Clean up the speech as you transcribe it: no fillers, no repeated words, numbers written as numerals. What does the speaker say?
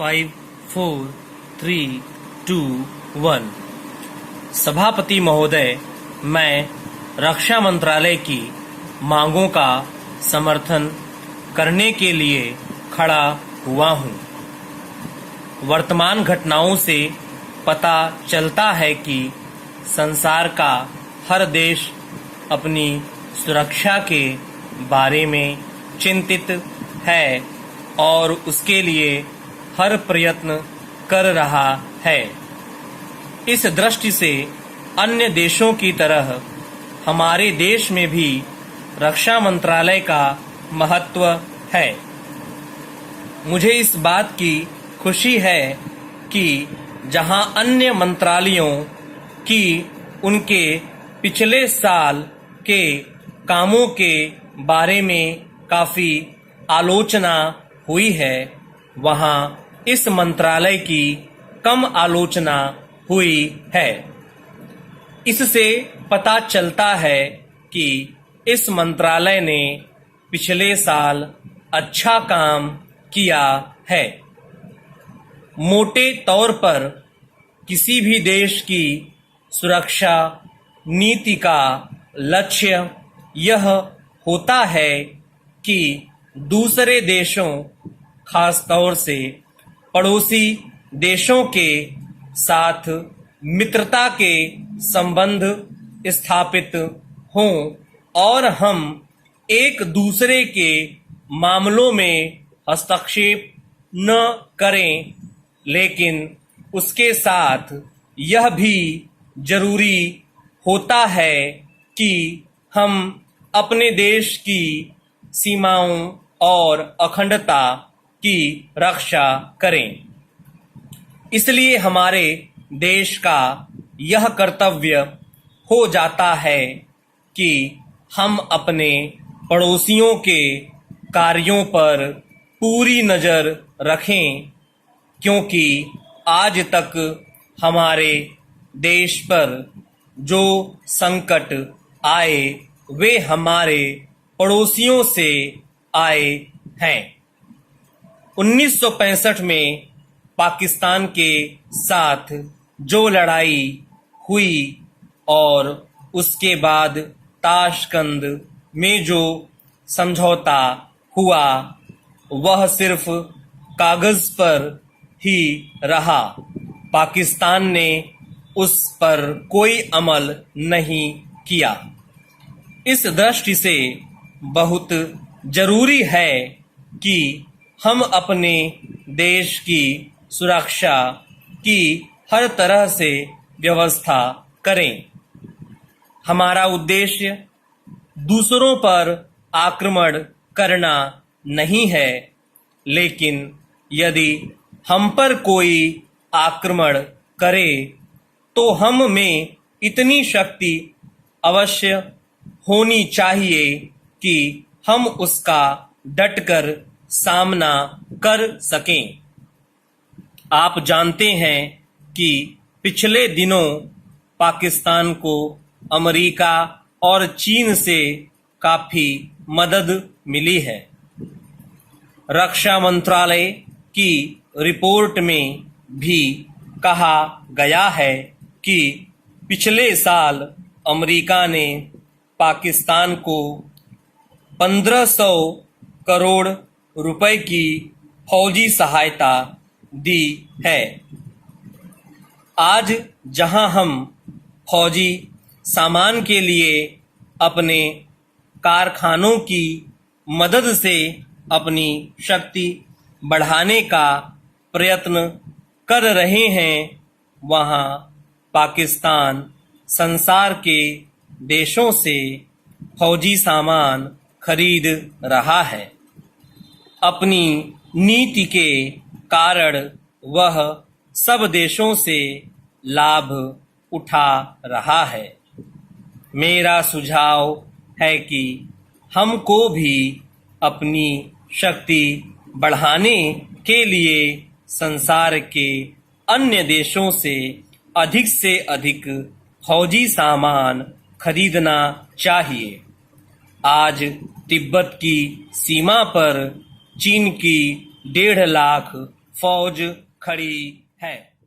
5, 4, 3, 2, 1। सभापति महोदय, मैं रक्षा मंत्रालय की मांगों का समर्थन करने के लिए खड़ा हुआ हूं। वर्तमान घटनाओं से पता चलता है कि संसार का हर देश अपनी सुरक्षा के बारे में चिंतित है और उसके लिए हर प्रयत्न कर रहा है। इस दृष्टि से अन्य देशों की तरह हमारे देश में भी रक्षा मंत्रालय का महत्व है। मुझे इस बात की खुशी है कि जहां अन्य मंत्रालयों की उनके पिछले साल के कामों के बारे में काफी आलोचना हुई है, वहां इस मंत्रालय की कम आलोचना हुई है। इससे पता चलता है कि इस मंत्रालय ने पिछले साल अच्छा काम किया है। मोटे तौर पर किसी भी देश की सुरक्षा नीति का लक्ष्य यह होता है कि दूसरे देशों, खास तौर से पड़ोसी देशों के साथ मित्रता के संबंध स्थापित हों और हम एक दूसरे के मामलों में हस्तक्षेप न करें, लेकिन उसके साथ यह भी जरूरी होता है कि हम अपने देश की सीमाओं और अखंडता की रक्षा करें। इसलिए हमारे देश का यह कर्तव्य हो जाता है कि हम अपने पड़ोसियों के कार्यों पर पूरी नजर रखें, क्योंकि आज तक हमारे देश पर जो संकट आए वे हमारे पड़ोसियों से आए हैं। 1965 में पाकिस्तान के साथ जो लड़ाई हुई और उसके बाद ताशकंद में जो समझौता हुआ, वह सिर्फ कागज पर ही रहा। पाकिस्तान ने उस पर कोई अमल नहीं किया। इस दृष्टि से बहुत जरूरी है कि हम अपने देश की सुरक्षा की हर तरह से व्यवस्था करें। हमारा उद्देश्य दूसरों पर आक्रमण करना नहीं है, लेकिन यदि हम पर कोई आक्रमण करे तो हम में इतनी शक्ति अवश्य होनी चाहिए कि हम उसका डटकर सामना कर सकें। आप जानते हैं कि पिछले दिनों पाकिस्तान को अमेरिका और चीन से काफी मदद मिली है। रक्षा मंत्रालय की रिपोर्ट में भी कहा गया है कि पिछले साल अमेरिका ने पाकिस्तान को 1500 करोड़ रुपए की फौजी सहायता दी है। आज जहां हम फौजी सामान के लिए अपने कारखानों की मदद से अपनी शक्ति बढ़ाने का प्रयत्न कर रहे हैं, वहां पाकिस्तान संसार के देशों से फौजी सामान खरीद रहा है। अपनी नीति के कारण वह सब देशों से लाभ उठा रहा है। मेरा सुझाव है कि हमको भी अपनी शक्ति बढ़ाने के लिए संसार के अन्य देशों से अधिक फौजी सामान खरीदना चाहिए। आज तिब्बत की सीमा पर चीन की 1.5 लाख फौज खड़ी है।